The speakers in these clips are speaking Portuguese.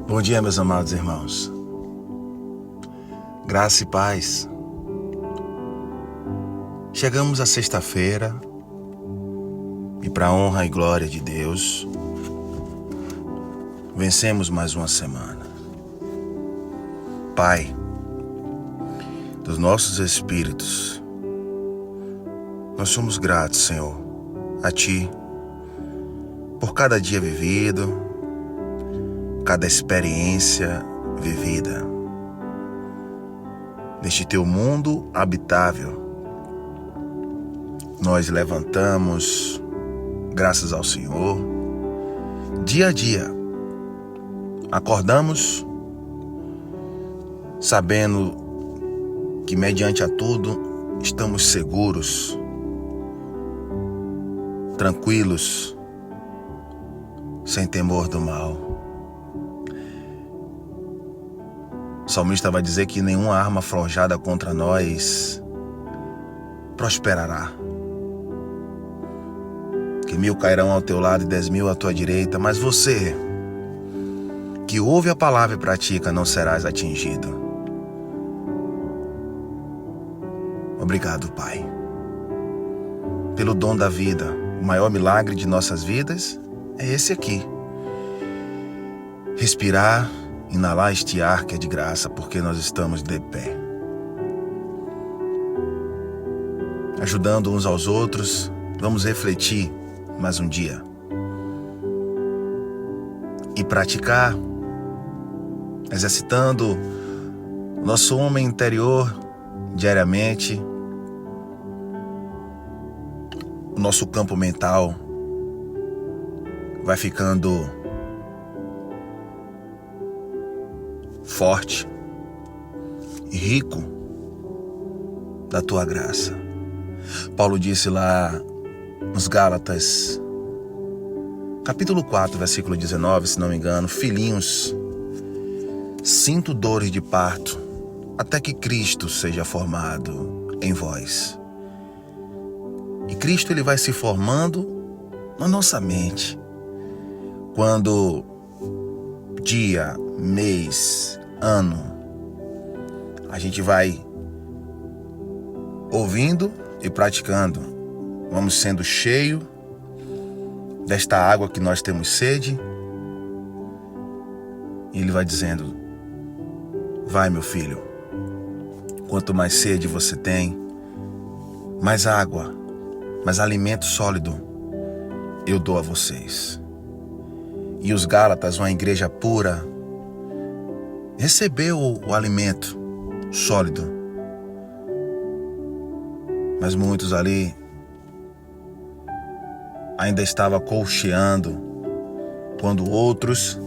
Bom dia, meus amados irmãos. Graça e paz. Chegamos à sexta-feira e, para a honra e glória de Deus, vencemos mais uma semana. Pai, dos nossos espíritos, nós somos gratos, Senhor, a Ti, por cada dia vivido, cada experiência vivida neste Teu mundo habitável. Nós levantamos, graças ao Senhor, dia a dia. Acordamos sabendo que, mediante a tudo, estamos seguros, tranquilos, sem temor do mal. O salmista vai dizer que nenhuma arma forjada contra nós prosperará. Que 1000 cairão ao teu lado e 10.000 à tua direita, mas você, que ouve a palavra e pratica, não serás atingido. Obrigado, Pai, pelo dom da vida. O maior milagre de nossas vidas é esse aqui. Respirar, inalar este ar que é de graça, porque nós estamos de pé, ajudando uns aos outros. Vamos refletir mais um dia e praticar, exercitando nosso homem interior diariamente. O nosso campo mental vai ficando forte e rico da Tua graça. Paulo disse lá nos Gálatas, capítulo 4, versículo 19, se não me engano: filhinhos, sinto dores de parto, até que Cristo seja formado em vós. E Cristo, ele vai se formando na nossa mente, quando dia, mês, ano, a gente vai ouvindo e praticando. Vamos sendo cheio desta água que nós temos sede. E ele vai dizendo: vai, meu filho, quanto mais sede você tem, mais água, mais alimento sólido eu dou a vocês. E os Gálatas, uma igreja pura, recebeu o alimento sólido, mas muitos ali ainda estavam colcheando, quando outros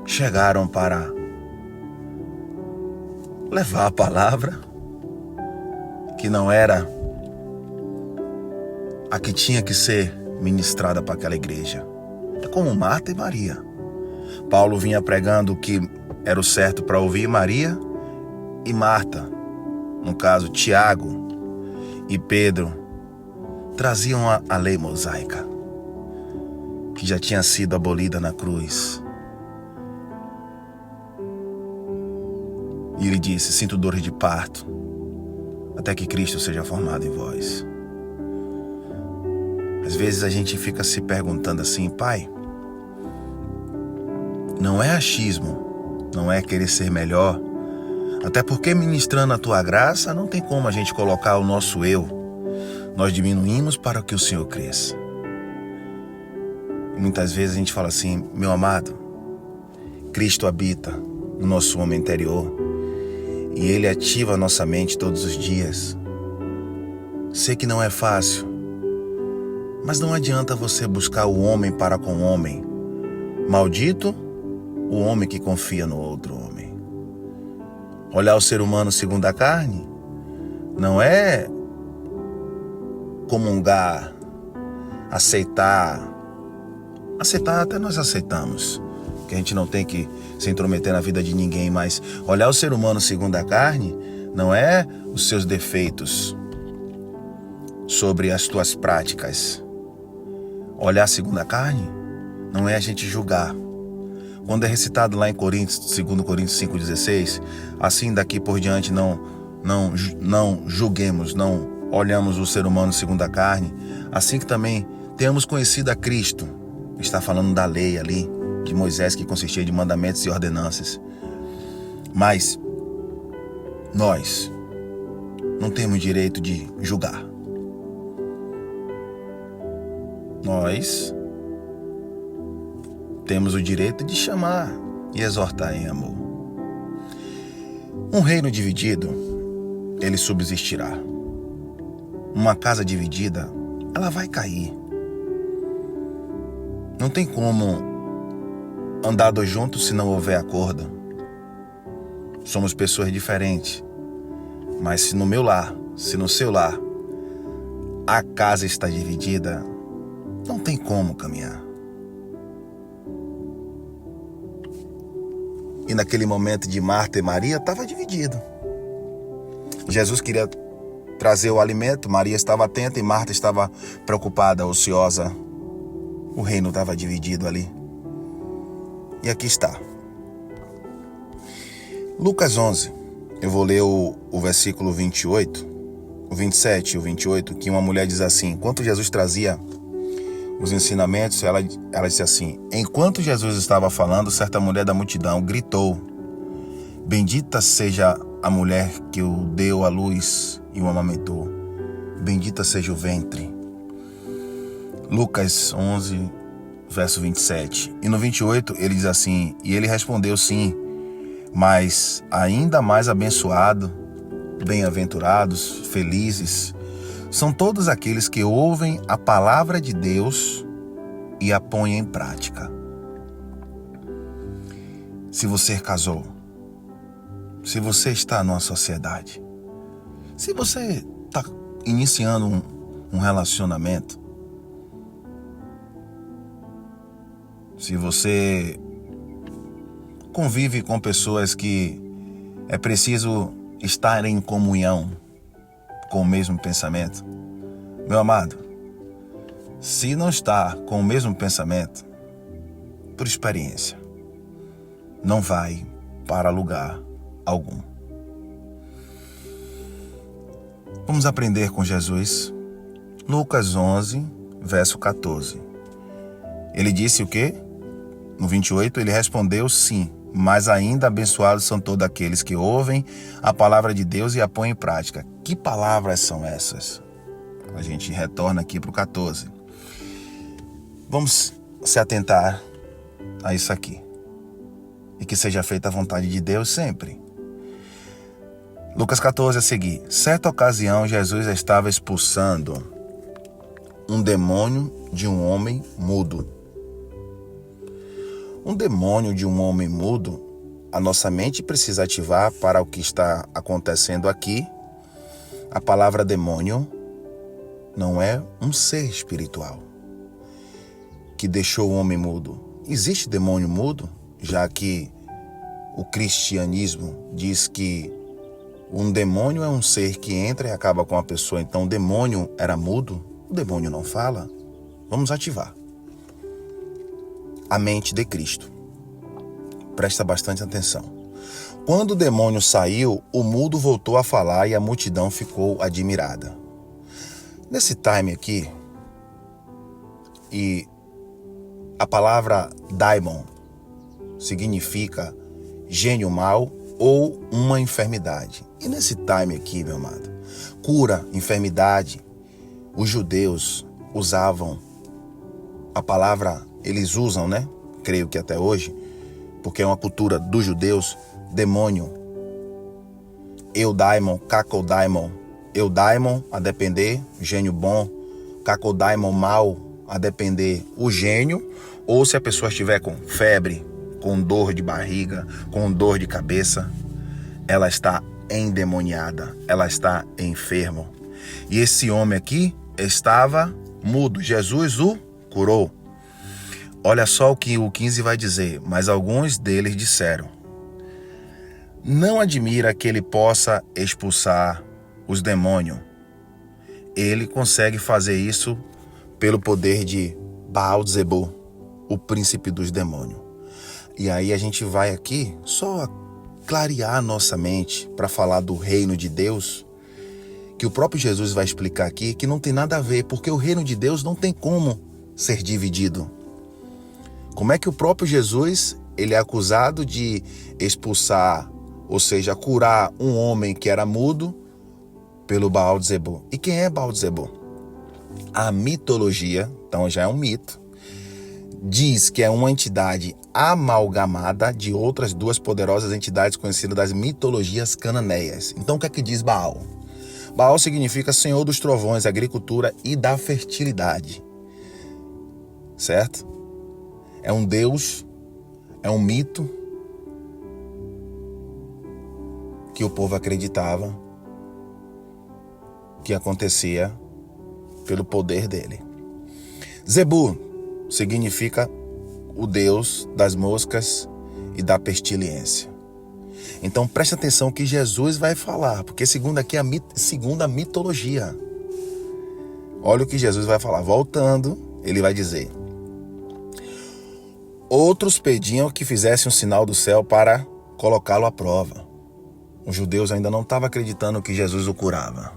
chegaram para levar a palavra que não era a que tinha que ser ministrada para aquela igreja. É como Marta e Maria. Paulo vinha pregando o que era o certo para ouvir. Maria e Marta, no caso Tiago e Pedro, traziam a lei mosaica, que já tinha sido abolida na cruz. E ele disse: sinto dores de parto, até que Cristo seja formado em vós. Às vezes a gente fica se perguntando assim: Pai, não é achismo, não é querer ser melhor, até porque ministrando a Tua graça não tem como a gente colocar o nosso eu. Nós diminuímos para que o Senhor cresça. E muitas vezes a gente fala assim: meu amado, Cristo habita no nosso homem interior e Ele ativa a nossa mente todos os dias. Sei que não é fácil, mas não adianta você buscar o homem para com o homem. Maldito o homem que confia no outro homem. Olhar o ser humano segundo a carne não é comungar, aceitar. Aceitar até nós aceitamos, que a gente não tem que se intrometer na vida de ninguém, mas olhar o ser humano segundo a carne não é os seus defeitos sobre as tuas práticas. Olhar segundo a carne não é a gente julgar. Quando é recitado lá em Coríntios, 2 Coríntios 5,16, assim daqui por diante não julguemos, não olhamos o ser humano segundo a carne, assim que também tenhamos conhecido a Cristo. Está falando da lei ali, de Moisés, que consistia de mandamentos e ordenanças. Mas nós não temos direito de julgar. Nós temos o direito de chamar e exortar em amor. Um reino dividido, ele subsistirá. Uma casa dividida, ela vai cair. Não tem como andar dois juntos se não houver acordo. Somos pessoas diferentes. Mas se no meu lar, se no seu lar, a casa está dividida, não tem como caminhar. E naquele momento de Marta e Maria, estava dividido. Jesus queria trazer o alimento, Maria estava atenta e Marta estava preocupada, ociosa. O reino estava dividido ali. E aqui está. Lucas 11, eu vou ler o versículo 28, o 27 e o 28, que uma mulher diz assim: enquanto Jesus trazia os ensinamentos, ela disse assim: enquanto Jesus estava falando, certa mulher da multidão gritou: bendita seja a mulher que o deu à luz e o amamentou, bendita seja o ventre. Lucas 11, verso 27. E no 28 ele diz assim: e ele respondeu: sim, mas ainda mais abençoado, bem-aventurados, felizes, são todos aqueles que ouvem a palavra de Deus e a põem em prática. Se você casou, se você está numa sociedade, se você está iniciando um relacionamento, se você convive com pessoas que é preciso estar em comunhão com o mesmo pensamento, meu amado, se não está com o mesmo pensamento, por experiência, não vai para lugar algum. Vamos aprender com Jesus. Lucas 11, verso 14. Ele disse o quê? No 28, ele respondeu: sim, mas ainda abençoados são todos aqueles que ouvem a palavra de Deus e a põem em prática. Que palavras são essas? A gente retorna aqui para o 14. Vamos se atentar a isso aqui. E que seja feita a vontade de Deus sempre. Lucas 14 a seguir. Certa ocasião, Jesus estava expulsando um demônio de um homem mudo. Um demônio de um homem mudo, a nossa mente precisa ativar para o que está acontecendo aqui. A palavra demônio não é um ser espiritual que deixou o homem mudo. Existe demônio mudo, já que o cristianismo diz que um demônio é um ser que entra e acaba com a pessoa. Então o demônio era mudo, o demônio não fala. Vamos ativar a mente de Cristo. Presta bastante atenção. Quando o demônio saiu, o mudo voltou a falar e a multidão ficou admirada. Nesse time aqui, e a palavra daimon significa gênio mau ou uma enfermidade. E nesse time aqui, meu amado, cura, enfermidade, os judeus usavam a palavra, eles usam, né? Creio que até hoje, porque é uma cultura dos judeus, demônio, eudaimon, kakodaimon. Eudaimon, a depender, gênio bom. Kakodaimon, mal, a depender, o gênio. Ou se a pessoa estiver com febre, com dor de barriga, com dor de cabeça, ela está endemoniada, ela está enferma. E esse homem aqui estava mudo. Jesus o curou. Olha só o que o 15 vai dizer. Mas alguns deles disseram: não admira que ele possa expulsar os demônios. Ele consegue fazer isso pelo poder de Baal-Zebub, o príncipe dos demônios. E aí a gente vai aqui só clarear a nossa mente para falar do reino de Deus, que o próprio Jesus vai explicar aqui que não tem nada a ver, porque o reino de Deus não tem como ser dividido. Como é que o próprio Jesus, ele é acusado de expulsar, ou seja, curar um homem que era mudo pelo Baal de Zebú? E quem é Baal de Zebú? A mitologia, então já é um mito, diz que é uma entidade amalgamada de outras duas poderosas entidades conhecidas das mitologias cananeias. Então o que é que diz Baal? Baal significa Senhor dos Trovões, agricultura e da fertilidade. Certo? É um deus, é um mito que o povo acreditava que acontecia pelo poder dele. Zebu significa o deus das moscas e da pestilência. Então preste atenção que Jesus vai falar, porque segundo aqui segundo a mitologia. Olha o que Jesus vai falar. Voltando, ele vai dizer: outros pediam que fizesse um sinal do céu para colocá-lo à prova. Os judeus ainda não estavam acreditando que Jesus o curava.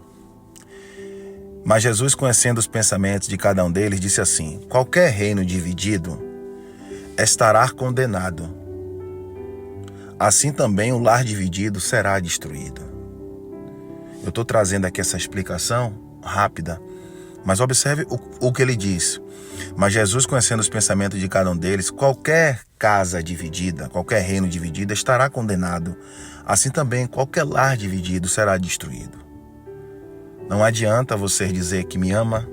Mas Jesus, conhecendo os pensamentos de cada um deles, disse assim: qualquer reino dividido estará condenado. Assim também o lar dividido será destruído. Eu estou trazendo aqui essa explicação rápida, mas observe o que ele diz. Mas Jesus, conhecendo os pensamentos de cada um deles, qualquer casa dividida, qualquer reino dividido estará condenado. Assim também qualquer lar dividido será destruído. Não adianta você dizer que me ama,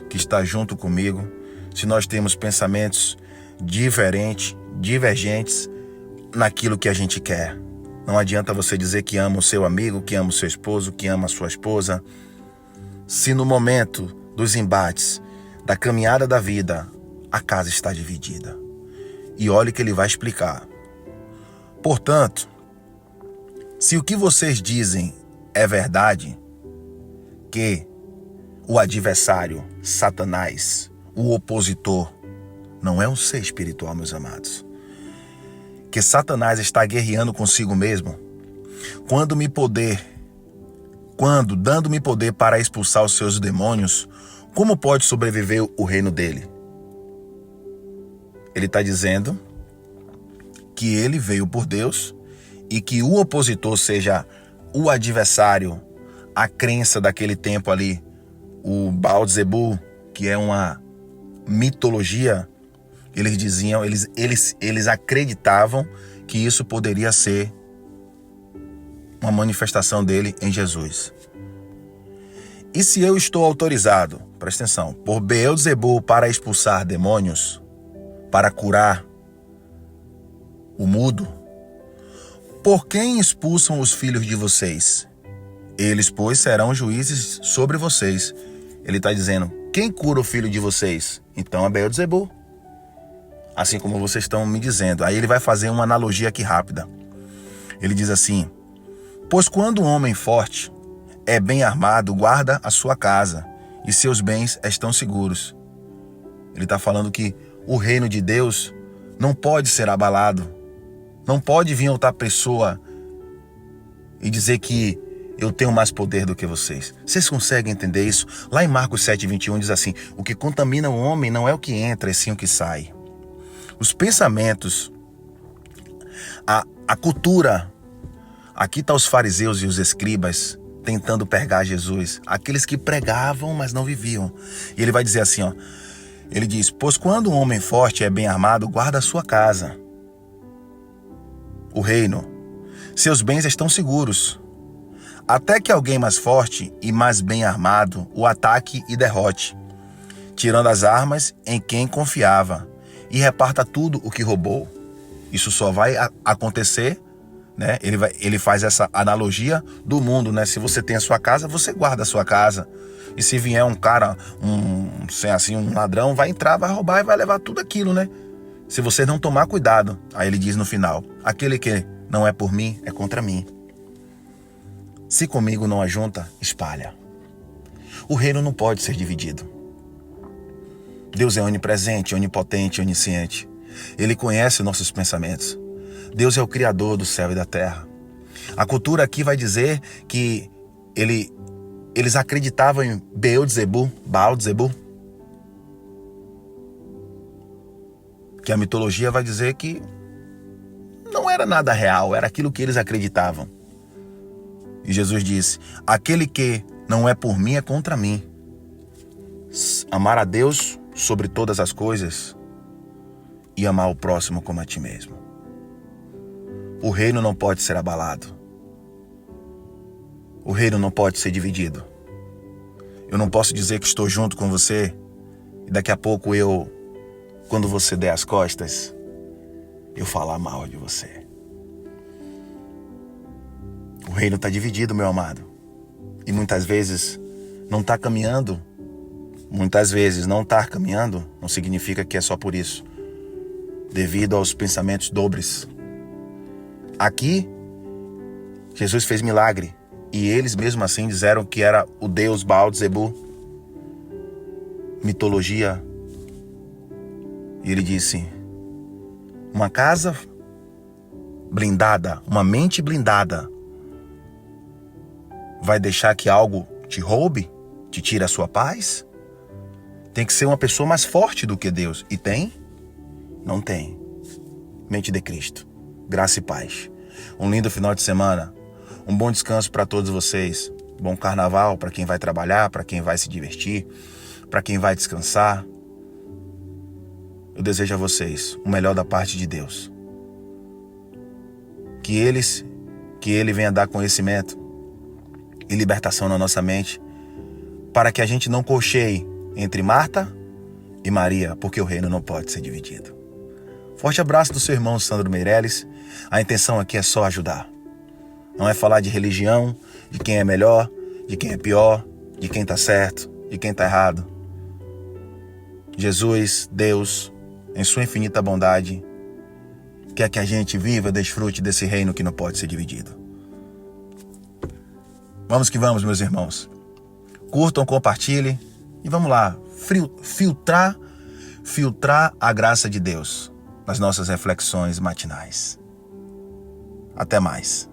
que está junto comigo, se nós temos pensamentos divergentes naquilo que a gente quer. Não adianta você dizer que ama o seu amigo, que ama o seu esposo, que ama a sua esposa, se no momento dos embates, da caminhada da vida, a casa está dividida. E olhe que ele vai explicar. Portanto, se o que vocês dizem é verdade, que o adversário, Satanás, o opositor, não é um ser espiritual, meus amados, que Satanás está guerreando consigo mesmo, dando-me poder para expulsar os seus demônios, como pode sobreviver o reino dele? Ele está dizendo que ele veio por Deus e que o opositor, seja o adversário, a crença daquele tempo ali, o Baal de Zebu, que é uma mitologia, eles diziam, eles acreditavam que isso poderia ser uma manifestação dele em Jesus. E se eu estou autorizado, presta atenção, por Beelzebu para expulsar demônios, para curar o mudo, por quem expulsam os filhos de vocês? Eles, pois, serão juízes sobre vocês. Ele está dizendo, quem cura o filho de vocês? Então é Beelzebu. Assim como vocês estão me dizendo. Aí ele vai fazer uma analogia aqui rápida. Ele diz assim: pois quando um homem forte é bem armado, guarda a sua casa, e seus bens estão seguros. Ele está falando que o reino de Deus não pode ser abalado. Não pode vir outra pessoa e dizer que eu tenho mais poder do que vocês. Vocês conseguem entender isso? Lá em Marcos 7:21 diz assim: o que contamina o homem não é o que entra, é sim o que sai. Os pensamentos, a cultura. Aqui estão os fariseus e os escribas tentando pregar Jesus. Aqueles que pregavam, mas não viviam. E ele vai dizer assim, ó. Ele diz, pois quando um homem forte é bem armado, guarda a sua casa, o reino. Seus bens estão seguros. Até que alguém mais forte e mais bem armado o ataque e derrote, tirando as armas em quem confiava, e reparta tudo o que roubou. Isso só vai acontecer, né? Ele faz essa analogia do mundo, né? Se você tem a sua casa, você guarda a sua casa. E se vier um cara, um ladrão, vai entrar, vai roubar e vai levar tudo aquilo, né? Se você não tomar cuidado. Aí ele diz no final, aquele que não é por mim, é contra mim. Se comigo não ajunta, espalha. O reino não pode ser dividido. Deus é onipresente, onipotente, onisciente. Ele conhece nossos pensamentos. Deus é o Criador do céu e da terra. A cultura aqui vai dizer que eles acreditavam em Baal de Zebu. Que a mitologia vai dizer que não era nada real, era aquilo que eles acreditavam. E Jesus disse: aquele que não é por mim é contra mim. Amar a Deus sobre todas as coisas e amar o próximo como a ti mesmo. O reino não pode ser abalado. O reino não pode ser dividido. Eu não posso dizer que estou junto com você e daqui a pouco quando você der as costas, eu falar mal de você. O reino está dividido, meu amado. E muitas vezes não está caminhando. Muitas vezes não estar caminhando não significa que é só por isso. Devido aos pensamentos dobres. Aqui, Jesus fez milagre. E eles mesmo assim disseram que era o Deus Baal de Zebu. Mitologia. E ele disse: uma casa blindada, uma mente blindada, vai deixar que algo te roube, te tire a sua paz? Tem que ser uma pessoa mais forte do que Deus. E tem? Não tem. Mente de Cristo. Graça e paz. Um lindo final de semana. Um bom descanso para todos vocês. Bom carnaval para quem vai trabalhar, para quem vai se divertir, para quem vai descansar. Eu desejo a vocês o melhor da parte de Deus. Que Ele venha dar conhecimento e libertação na nossa mente, para que a gente não cocheie entre Marta e Maria, porque o reino não pode ser dividido. Forte abraço do seu irmão Sandro Meirelles. A intenção aqui é só ajudar. Não é falar de religião, de quem é melhor, de quem é pior, de quem está certo, de quem está errado. Jesus, Deus, em sua infinita bondade, quer que a gente viva e desfrute desse reino que não pode ser dividido. Vamos que vamos, meus irmãos. Curtam, compartilhem e vamos lá, filtrar a graça de Deus nas nossas reflexões matinais. Até mais.